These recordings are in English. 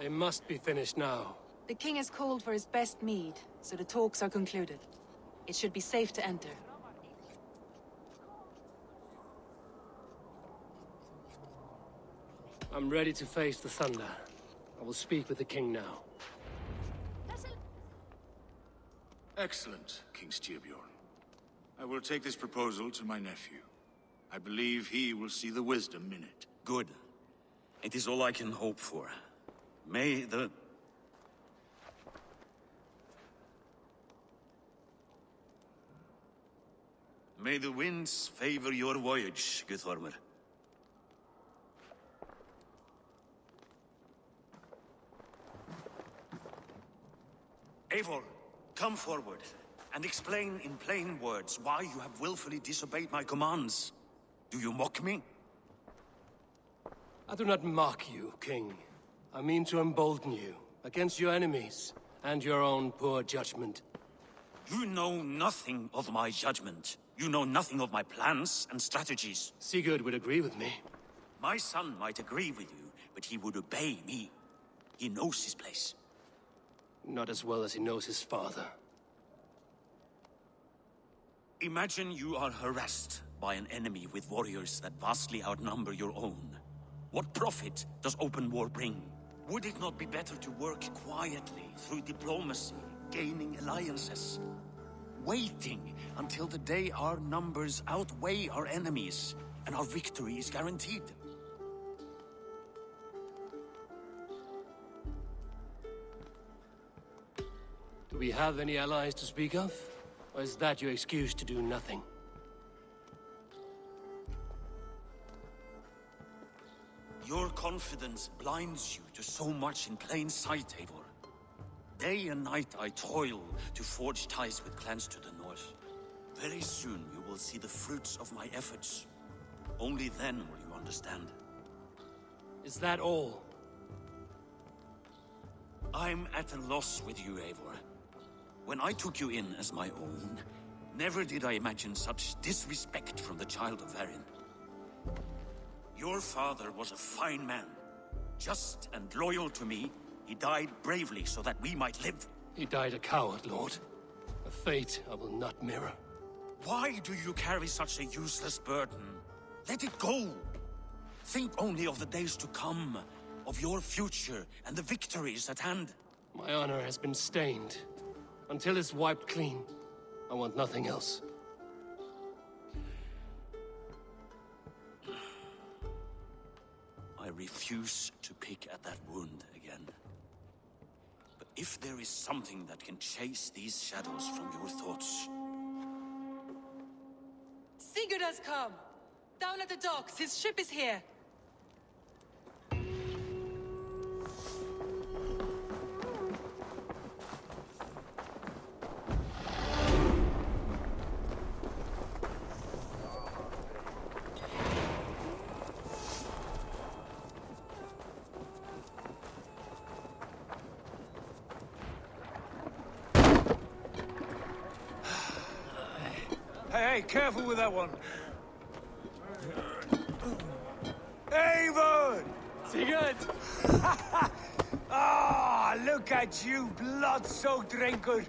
They must be finished now. The king has called for his best mead, so the talks are concluded. It should be safe to enter. I'm ready to face the thunder. I will speak with the king now. Excellent, King Styrbjorn. I will take this proposal to my nephew. I believe he will see the wisdom in it. Good. It is all I can hope for. May the... May the winds favor your voyage, Guthormer. Eivor, come forward, and explain in plain words why you have willfully disobeyed my commands. Do you mock me? I do not mock you, King. I mean to embolden you, against your enemies, and your own poor judgment. You know nothing of my judgment. You know nothing of my plans and strategies. Sigurd would agree with me. My son might agree with you, but he would obey me. He knows his place. Not as well as he knows his father. Imagine you are harassed by an enemy with warriors that vastly outnumber your own. What profit does open war bring? Would it not be better to work quietly through diplomacy, gaining alliances? Waiting until the day our numbers outweigh our enemies and our victory is guaranteed. Do we have any allies to speak of? Or is that your excuse to do nothing? Your confidence blinds you to so much in plain sight, Eivor. Day and night I toil to forge ties with clans to the north. Very soon you will see the fruits of my efforts. Only then will you understand. Is that all? I'm at a loss with you, Eivor. When I took you in as my own, never did I imagine such disrespect from the child of Varin. Your father was a fine man. Just and loyal to me, he died bravely so that we might live. He died a coward, Lord. A fate I will not mirror. Why do you carry such a useless burden? Let it go! Think only of the days to come, of your future and the victories at hand. My honor has been stained. Until it's wiped clean, I want nothing else. I refuse to pick at that wound again. But if there is something that can chase these shadows from your thoughts... Sigurd has come! Down at the docks, his ship is here! Hey, careful with that one. Eivor! Sigurd! Ah, look at you, blood-soaked rancor.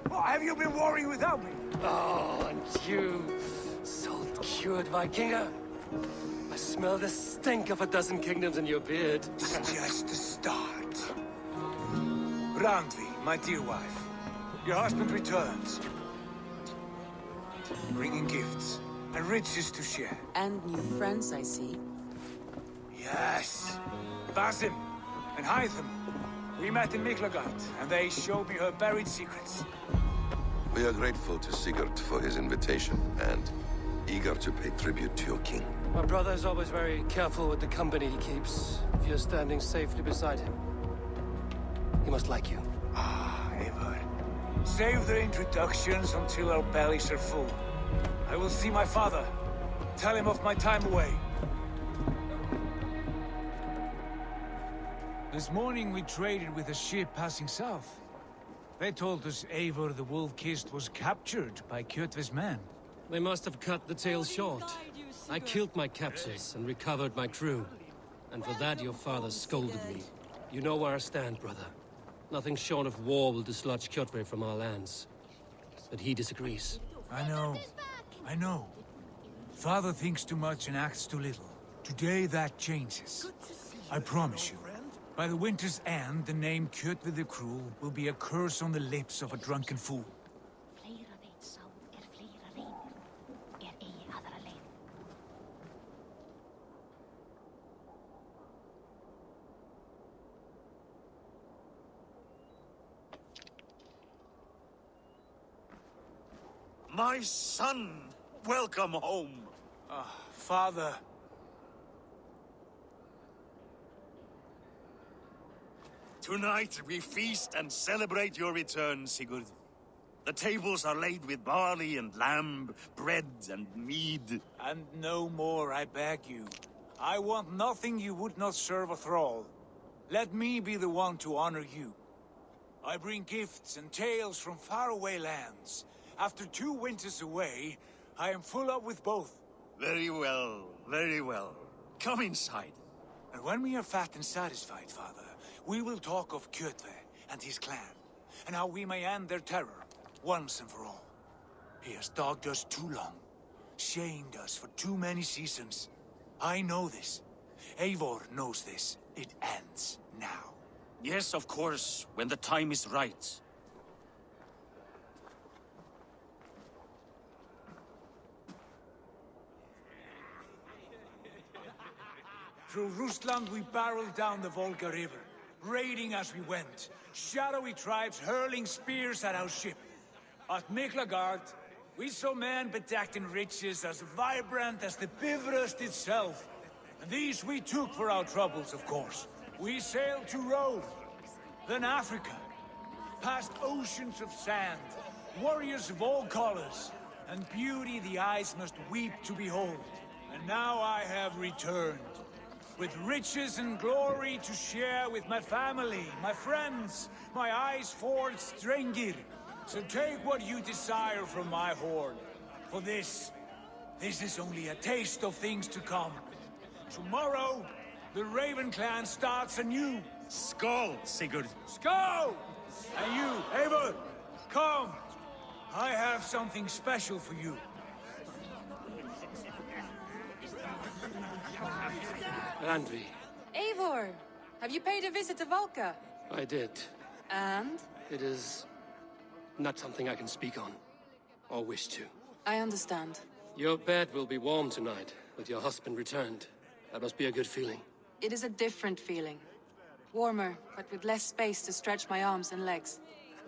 What have you been worrying without me? Oh, and you, salt-cured Vikinger. I smell the stink of a dozen kingdoms in your beard. It's just the start. Randvi, my dear wife, your husband returns. Bringing gifts and riches to share. And new friends, I see. Yes. Basim and Hytham. We met in Miklagard, and they showed me her buried secrets. We are grateful to Sigurd for his invitation, and eager to pay tribute to your king. My brother is always very careful with the company he keeps. If you're standing safely beside him, he must like you. Ah, Eivor. Save the introductions until our bellies are full. I will see my father. Tell him of my time away. This morning we traded with a ship passing south. They told us Eivor the Wolf-Kissed was captured by Kjotve's men. They must have cut the tale short. I killed my captors and recovered my crew. And for that your father scolded me. You know where I stand, brother. Nothing short of war will dislodge Kjotve from our lands. But he disagrees. I know. Father thinks too much and acts too little. Today that changes. I promise you. By the winter's end, the name Kjotve the Cruel will be a curse on the lips of a drunken fool. My son! Welcome home! Father. Tonight we feast and celebrate your return, Sigurd. The tables are laid with barley and lamb, bread and mead. And no more, I beg you. I want nothing you would not serve a thrall. Let me be the one to honor you. I bring gifts and tales from faraway lands. After 2 winters away, I am full up with both. Very well, very well. Come inside. And when we are fat and satisfied, Father, we will talk of Kjotve and his clan, and how we may end their terror, once and for all. He has dogged us too long, shamed us for too many seasons. I know this. Eivor knows this. It ends now. Yes, of course, when the time is right. Through Rusland we barreled down the Volga River, raiding as we went, shadowy tribes hurling spears at our ship. At Miklagard, we saw men bedecked in riches as vibrant as the Bifrost itself. And these we took for our troubles, of course. We sailed to Rome, then Africa, past oceans of sand, warriors of all colors, and beauty the eyes must weep to behold. And now I have returned, with riches and glory to share with my family, my friends, my eyes-forged Strengir. So take what you desire from my hoard. For this is only a taste of things to come. Tomorrow, the Raven clan starts anew. Skål, Sigurd! Skål! And you, Eivor, come! I have something special for you. Randvi, Eivor, have you paid a visit to Valka? I did. And? It is not something I can speak on, or wish to. I understand. Your bed will be warm tonight, with your husband returned. That must be a good feeling. It is a different feeling. Warmer, but with less space to stretch my arms and legs.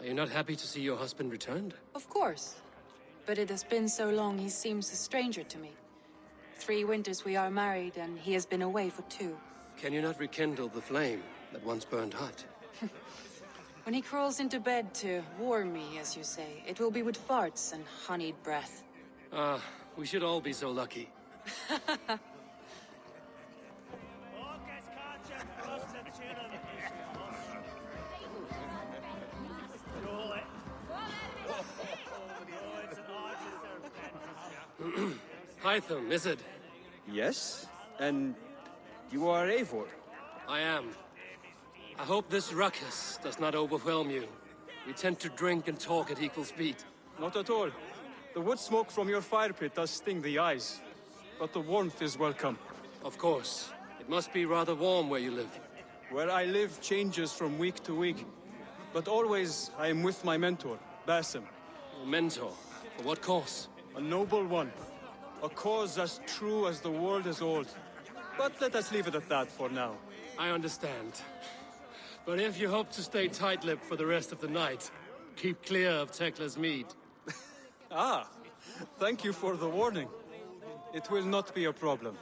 Are you not happy to see your husband returned? Of course. But it has been so long he seems a stranger to me. 3 winters we are married, and he has been away for 2. Can you not rekindle the flame that once burned hot? When he crawls into bed to warm me, as you say, it will be with farts and honeyed breath. Ah, we should all be so lucky. Hytham, is it? Yes? And you are Eivor? I am. I hope this ruckus does not overwhelm you. We tend to drink and talk at equal speed. Not at all. The wood smoke from your fire pit does sting the eyes. But the warmth is welcome. Of course. It must be rather warm where you live. Where I live changes from week to week. But always I am with my mentor, Basim. Your mentor? For what cause? A noble one. A cause as true as the world is old. But let us leave it at that for now. I understand. But if you hope to stay tight-lipped for the rest of the night, keep clear of Tekla's mead. Ah, thank you for the warning. It will not be a problem.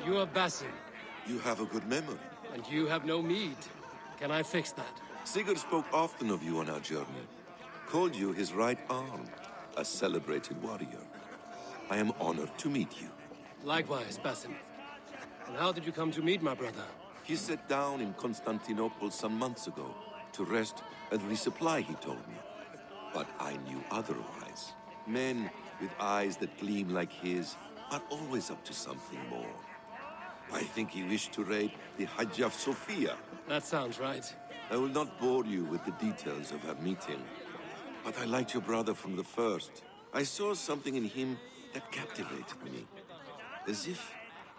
You are Basim, You have a good memory. and you have no mead. Can I fix that? Sigurd spoke often of you on our journey. Called you his right arm, a celebrated warrior. I am honored to meet you. Likewise, Basim. And how did you come to meet my brother? He sat down in Constantinople some months ago to rest and resupply, he told me. But I knew otherwise. Men with eyes that gleam like his are always up to something more. I think he wished to raid the Hagia Sophia. That sounds right. I will not bore you with the details of our meeting. But I liked your brother from the first. I saw something in him that captivated me. As if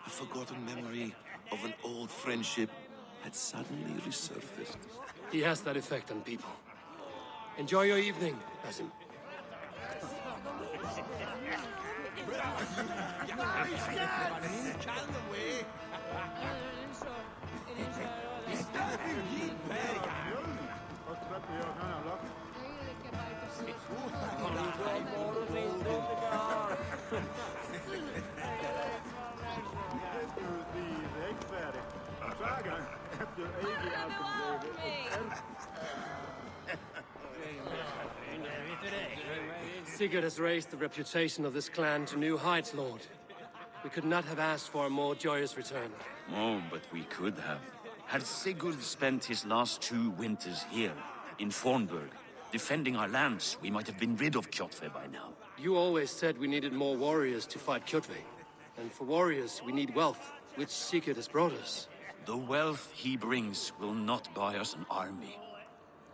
a forgotten memory of an old friendship had suddenly resurfaced. He has that effect on people. Enjoy your evening, Basim. Sigurd has raised the reputation of this clan to new heights, Lord. We could not have asked for a more joyous return. Oh, but we could have. Had Sigurd spent his last 2 winters here, in Fornburg, defending our lands, we might have been rid of Kjotve by now. You always said we needed more warriors to fight Kjotve. And for warriors, we need wealth, which Sigurd has brought us. The wealth he brings will not buy us an army.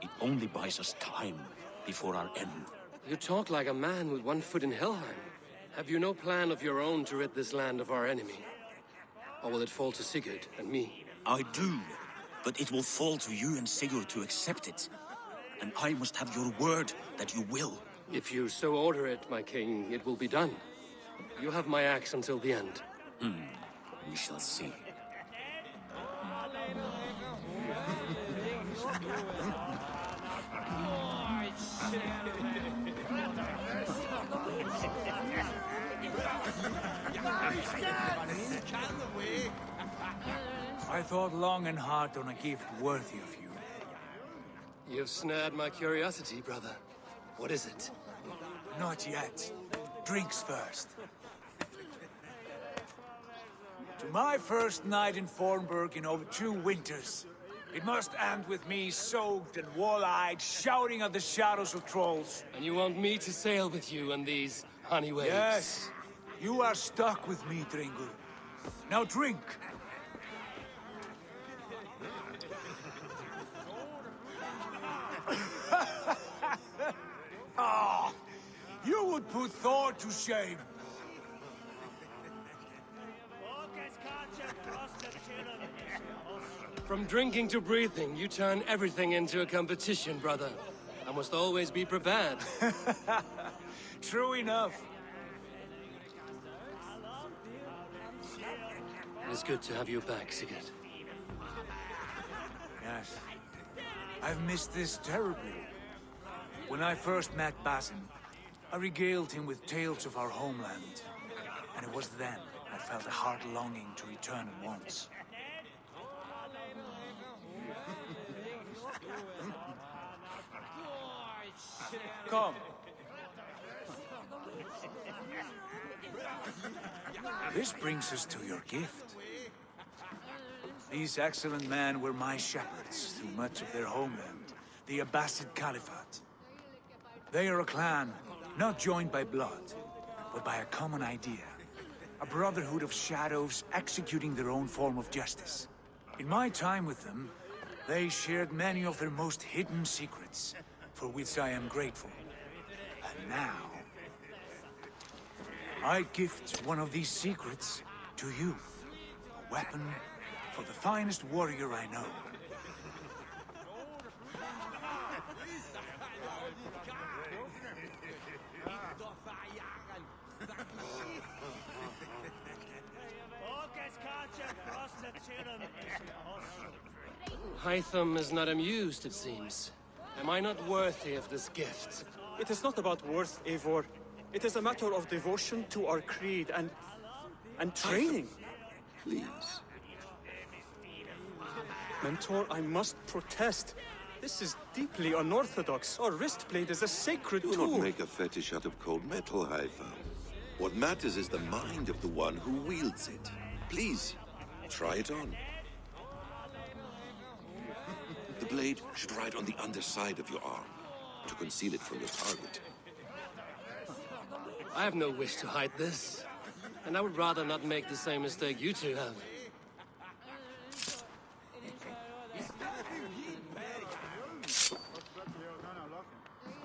It only buys us time before our end. You talk like a man with one foot in Helheim. Have you no plan of your own to rid this land of our enemy? Or will it fall to Sigurd and me? I do, but it will fall to you and Sigurd to accept it. And I must have your word that you will. If you so order it, my king, it will be done. You have my axe until the end. We shall see. I thought long and hard on a gift worthy of you. You've snared my curiosity, brother. What is it? Not yet. Drinks first. To my first night in Fornburg in over 2 winters. It must end with me soaked and wall-eyed, shouting at the shadows of trolls. And you want me to sail with you on these honey waves? Yes. You are stuck with me, Dringur. Now drink. Ah, you would put Thor to shame. From drinking to breathing, you turn everything into a competition, brother. I must always be prepared. True enough. It is good to have you back, Sigurd. Yes. I've missed this terribly. When I first met Basim, I regaled him with tales of our homeland. And it was then I felt a heart longing to return at once. Come. This brings us to your gift. These excellent men were my shepherds through much of their homeland, the Abbasid Caliphate. They are a clan, not joined by blood, but by a common idea. A brotherhood of shadows executing their own form of justice. In my time with them, they shared many of their most hidden secrets, for which I am grateful. And now, I gift one of these secrets to you. A weapon for the finest warrior I know. Hytham is not amused, it seems. Am I not worthy of this gift? It is not about worth, Eivor. It is a matter of devotion to our creed and training. Please. Mentor, I must protest. This is deeply unorthodox. Our wrist blade is a sacred Do tool. not make a fetish out of cold metal, Hytham. What matters is the mind of the one who wields it. Please, Try it on. The blade should ride on the underside of your arm to conceal it from your target. I have no wish to hide this. And I would rather not make the same mistake you two have.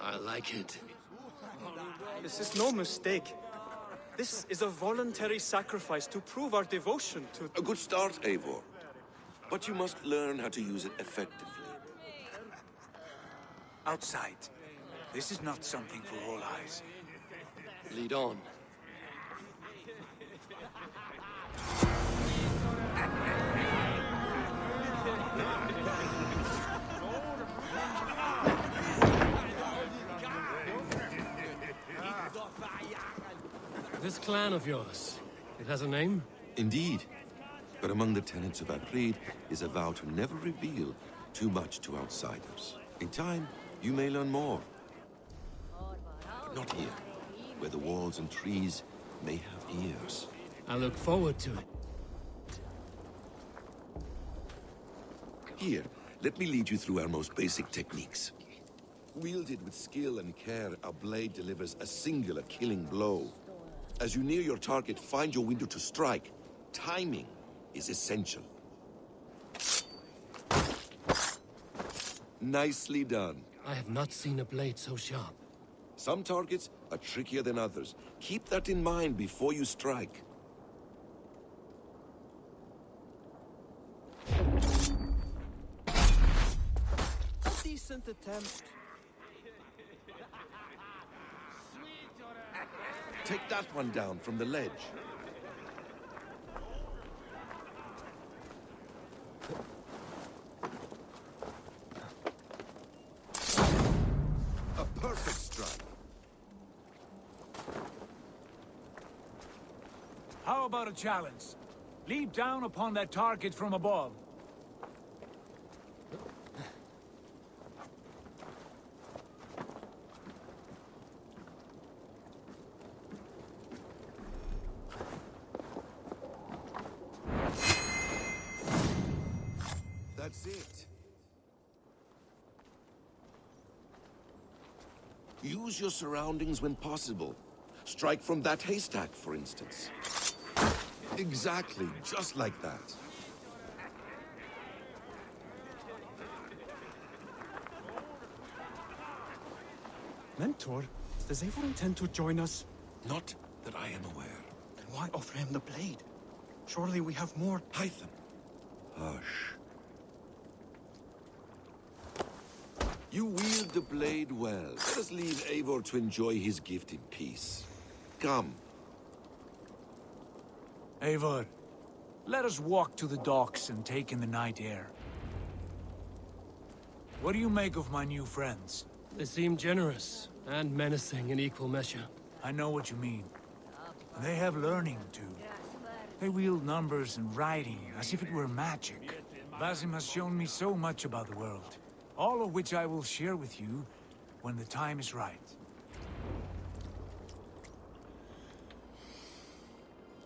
I like it. This is no mistake. This is a voluntary sacrifice to prove our devotion to... A good start, Eivor. But you must learn how to use it effectively. Outside. This is not something for all eyes. Lead on. This clan of yours, it has a name? Indeed. But among the tenets of our creed is a vow to never reveal too much to outsiders. In time, you may learn more. But not here, where the walls and trees may have ears. I look forward to it. Here, let me lead you through our most basic techniques. Wielded with skill and care, our blade delivers a singular killing blow. As you near your target, find your window to strike. Timing is essential. Nicely done. I have not seen a blade so sharp. Some targets are trickier than others. Keep that in mind before you strike. A decent attempt. Take that one down from the ledge. A perfect strike. How about a challenge? Leap down upon that target from above. That's it. Use your surroundings when possible. Strike from that haystack, for instance. Exactly, just like that. Mentor, does Eivor intend to join us? Not that I am aware. Then why offer him the blade? Surely we have more... Hytham. Hush. You wield the blade well. Let us leave Eivor to enjoy his gift in peace. Come. Eivor, let us walk to the docks and take in the night air. What do you make of my new friends? They seem generous and menacing in equal measure. I know what you mean. They have learning, too. They wield numbers and writing as if it were magic. Basim has shown me so much about the world, all of which I will share with you when the time is right.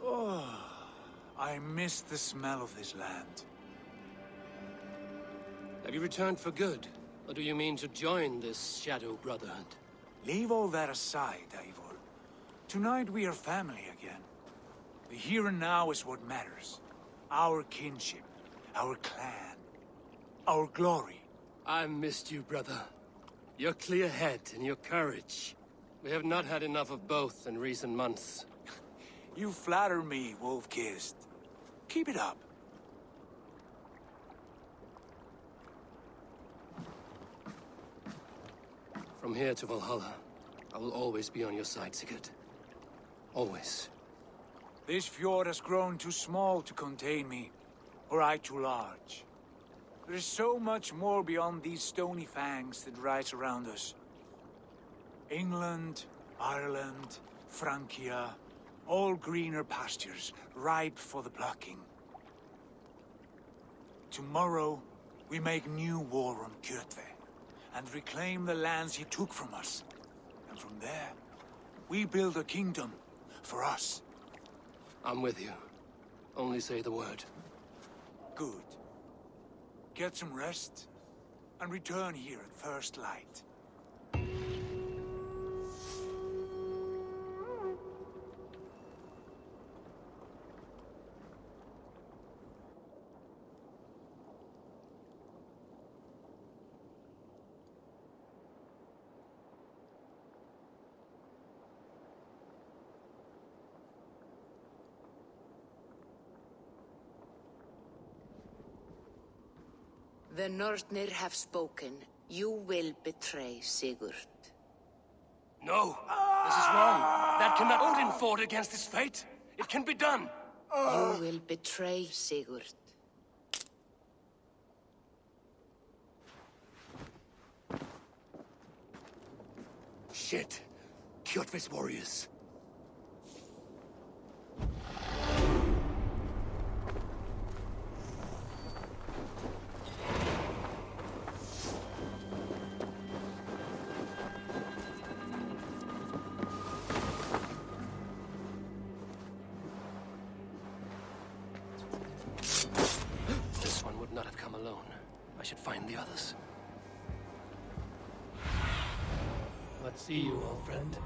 Oh, I miss the smell of this land. Have you returned for good? Or do you mean to join this Shadow Brotherhood? Leave all that aside, Eivor. Tonight we are family again. The here and now is what matters. Our kinship, our clan, our glory. I missed you, brother. Your clear head and your courage. We have not had enough of both in recent months. You flatter me, Wolf-Kissed. Keep it up. From here to Valhalla, I will always be on your side, Sigurd. Always. This fjord has grown too small to contain me, or I too large. There is so much more beyond these stony fangs that rise around us. England, Ireland, Francia, all greener pastures, ripe for the plucking. Tomorrow, we make new war on Kjotve, and reclaim the lands he took from us. And from there, we build a kingdom for us. I'm with you. Only say the word. Good. Get some rest, and return here at first light. The Nornir have spoken. You will betray Sigurd. No! This is wrong! That cannot Odin fought against his fate! It can be done! You will betray Sigurd. Shit! Kjotve's warriors. This one would not have come alone. I should find the others. Let's see you, old friend.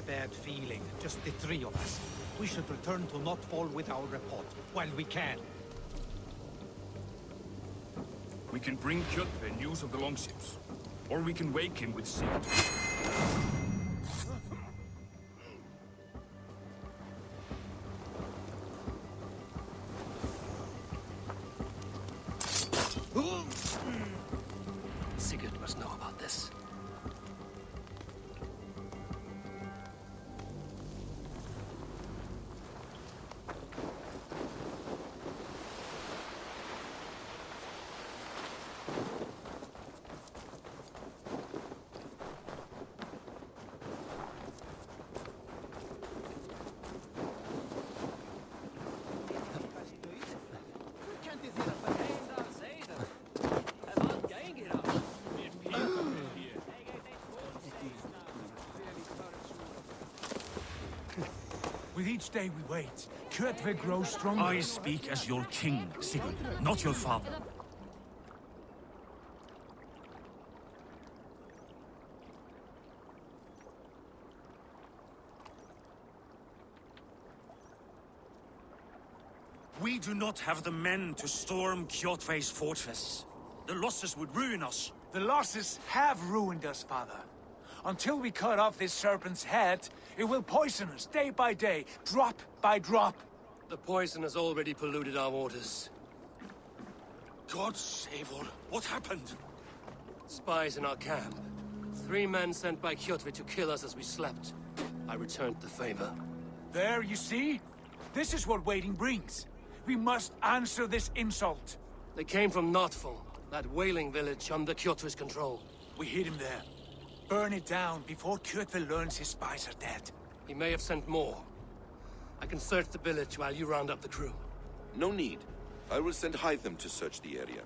Bad feeling. Just the three of us. We should return to Notfall with our report, while we can. We can bring Kjotve news of the longships. Or we can wake him with Sigurd. Sigurd must know about this. With each day we wait, Kjotve grows stronger. I speak as your king, Sigurd, not your father. We do not have the men to storm Kjotve's fortress. The losses would ruin us. The losses have ruined us, father. Until we cut off this serpent's head, it will poison us day by day, drop by drop. The poison has already polluted our waters. God save all. What happened? Spies in our camp. 3 men sent by Kjotve to kill us as we slept. I returned the favor. There, you see? This is what waiting brings. We must answer this insult. They came from Notfall, that whaling village under Kjotve's control. We hid him there. Burn it down before Kjotve learns his spies are dead. He may have sent more. I can search the village while you round up the crew. No need. I will send Hytham to search the area.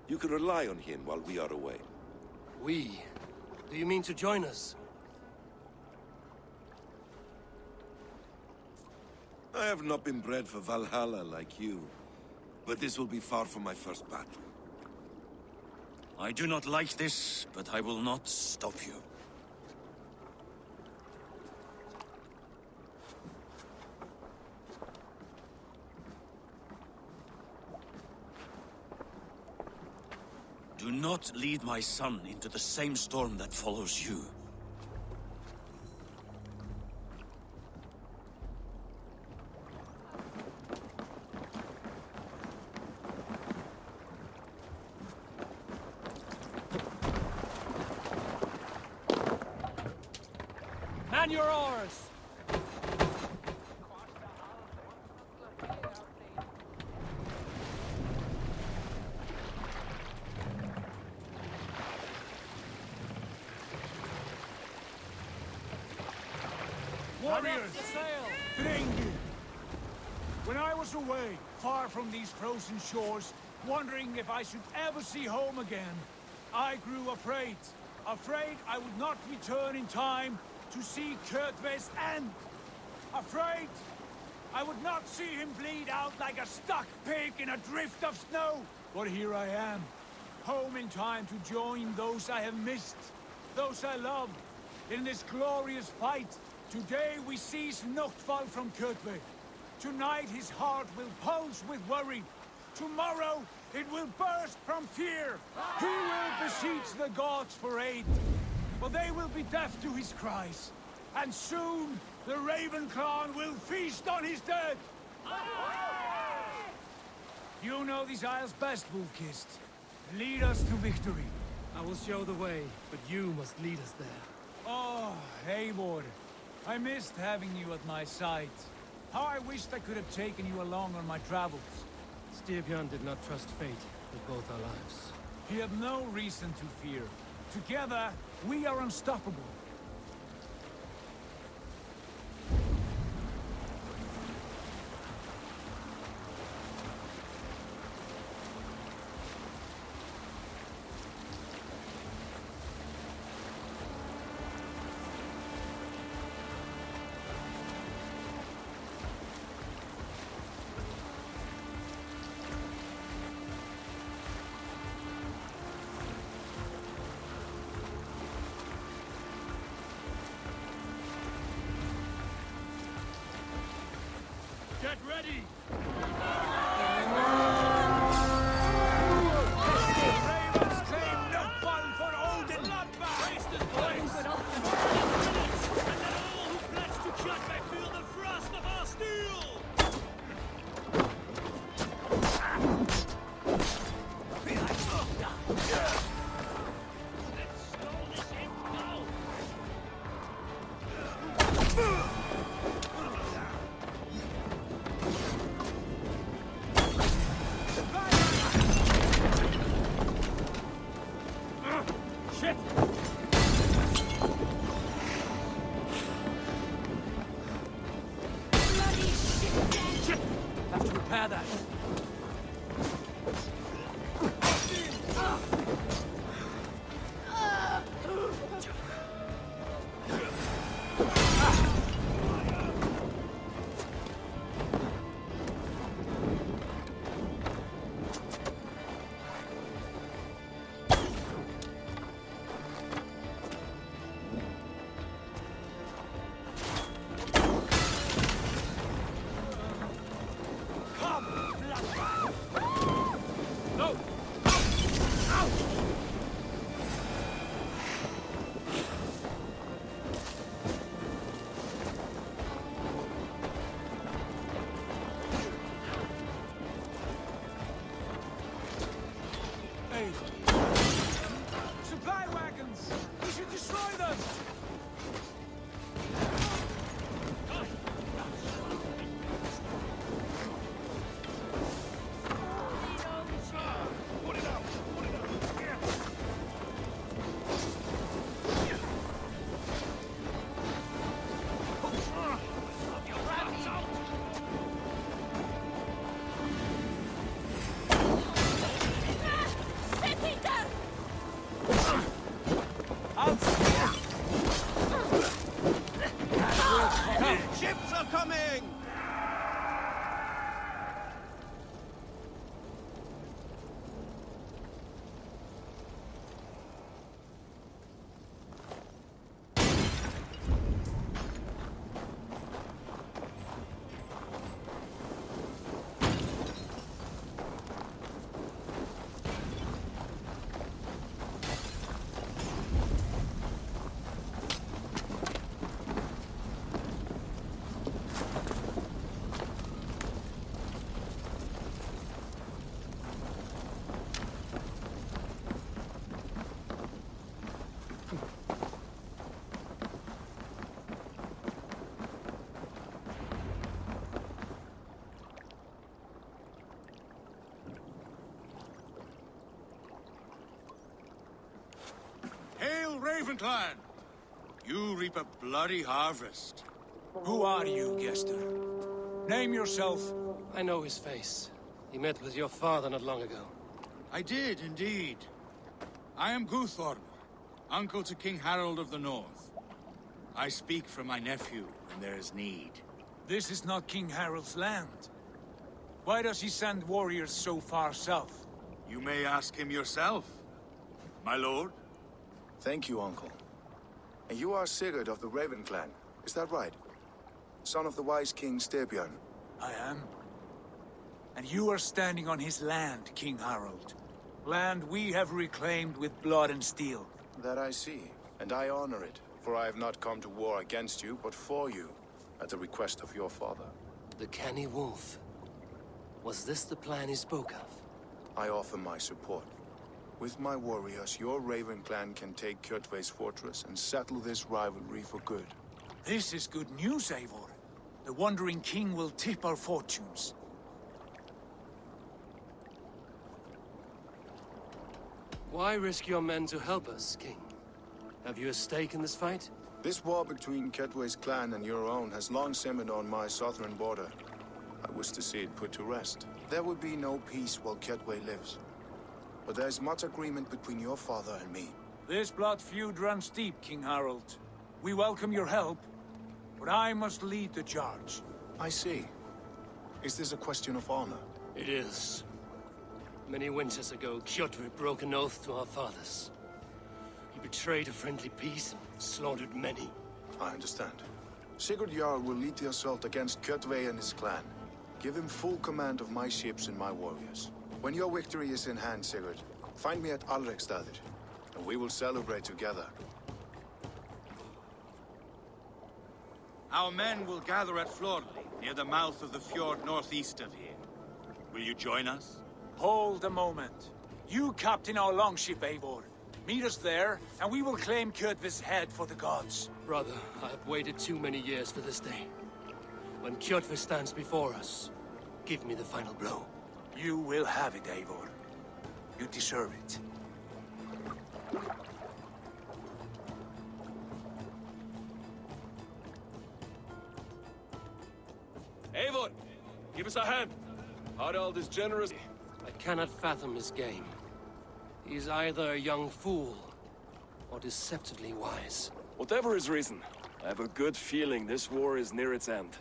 You can rely on him while we are away. We? Do you mean to join us? I have not been bred for Valhalla like you, but this will be far from my first battle. I do not like this, but I will not stop you. Do not lead my son into the same storm that follows you. Man your oars! Warriors, bring you! When I was away, far from these frozen shores, wondering if I should ever see home again, I grew afraid. Afraid I would not return in time to see Kjotve's end. Afraid I would not see him bleed out like a stuck pig in a drift of snow. But here I am, home in time to join those I have missed, those I love, in this glorious fight. Today we seize Noktval from Kjotve. Tonight his heart will pulse with worry. Tomorrow it will burst from fear. He will beseech the gods for aid. But they will be deaf to his cries. And soon the Raven Clan will feast on his dead. You know these isles best, Wolf-Kissed. Lead us to victory. I will show the way, but you must lead us there. Oh, Eivor. I missed having you at my side. How I wished I could have taken you along on my travels. Styrbjörn did not trust fate with both our lives. He had no reason to fear. Together, we are unstoppable. Get ready! Ravens claim Noktval for Odin! Waste this place! And let all who pledge to Kjotve feel the thrust of our steel! Let's slow this imp down! Shit! Bloody shit! Have to repair that. Raven clan! You reap a bloody harvest. Who are you, Gester? Name yourself. I know his face. He met with your father not long ago. I did, indeed. I am Guthorm, uncle to King Harold of the North. I speak for my nephew when there is need. This is not King Harold's land. Why does he send warriors so far south? You may ask him yourself, my lord. Thank you, uncle. And you are Sigurd of the Raven clan, is that right? Son of the wise King Styrbjörn. I am. And you are standing on his land, King Harold. Land we have reclaimed with blood and steel. That I see, and I honor it, for I have not come to war against you, but for you, at the request of your father. The canny wolf. Was this the plan he spoke of? I offer my support. With my warriors, your Raven clan can take Kjotve's fortress and settle this rivalry for good. This is good news, Eivor. The Wandering King will tip our fortunes. Why risk your men to help us, King? Have you a stake in this fight? This war between Kjotve's clan and your own has long simmered on my southern border. I wish to see it put to rest. There will be no peace while Kjotve lives. But there is much agreement between your father and me. This blood feud runs deep, King Harold. We welcome your help, but I must lead the charge. I see. Is this a question of honor? It is. Many winters ago, Kjotve broke an oath to our fathers. He betrayed a friendly peace and slaughtered many. I understand. Sigurd Jarl will lead the assault against Kjotve and his clan. Give him full command of my ships and my warriors. When your victory is in hand, Sigurd, find me at Alrekstadir, and we will celebrate together. Our men will gather at Florley, near the mouth of the fjord northeast of here. Will you join us? Hold a moment. You captain our longship, Eivor. Meet us there, and we will claim Kjotve's head for the gods. Brother, I have waited too many years for this day. When Kjotve stands before us, give me the final blow. You will have it, Eivor. You deserve it. Eivor, give us a hand. Harald is generous. I cannot fathom his game. He is either a young fool, or deceptively wise. Whatever his reason, I have a good feeling this war is near its end.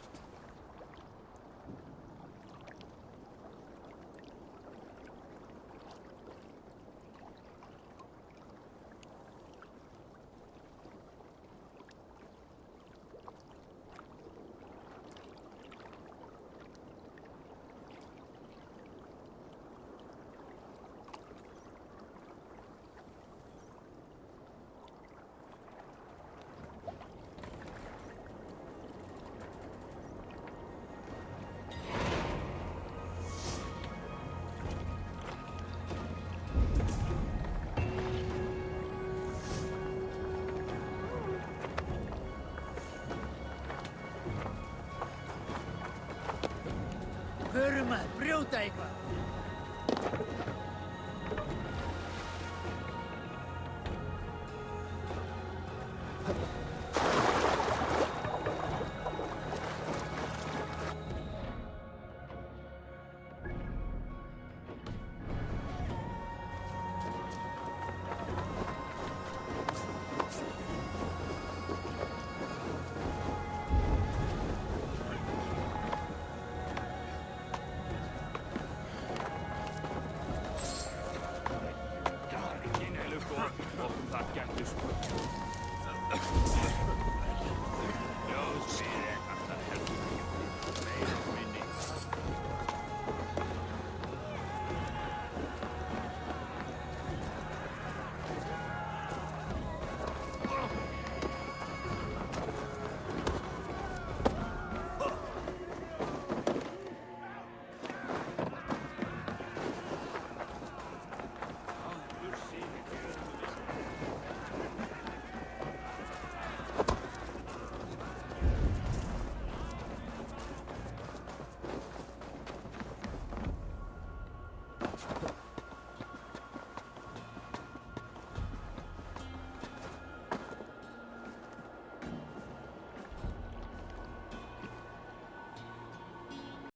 Förum að brjóta eitthvað.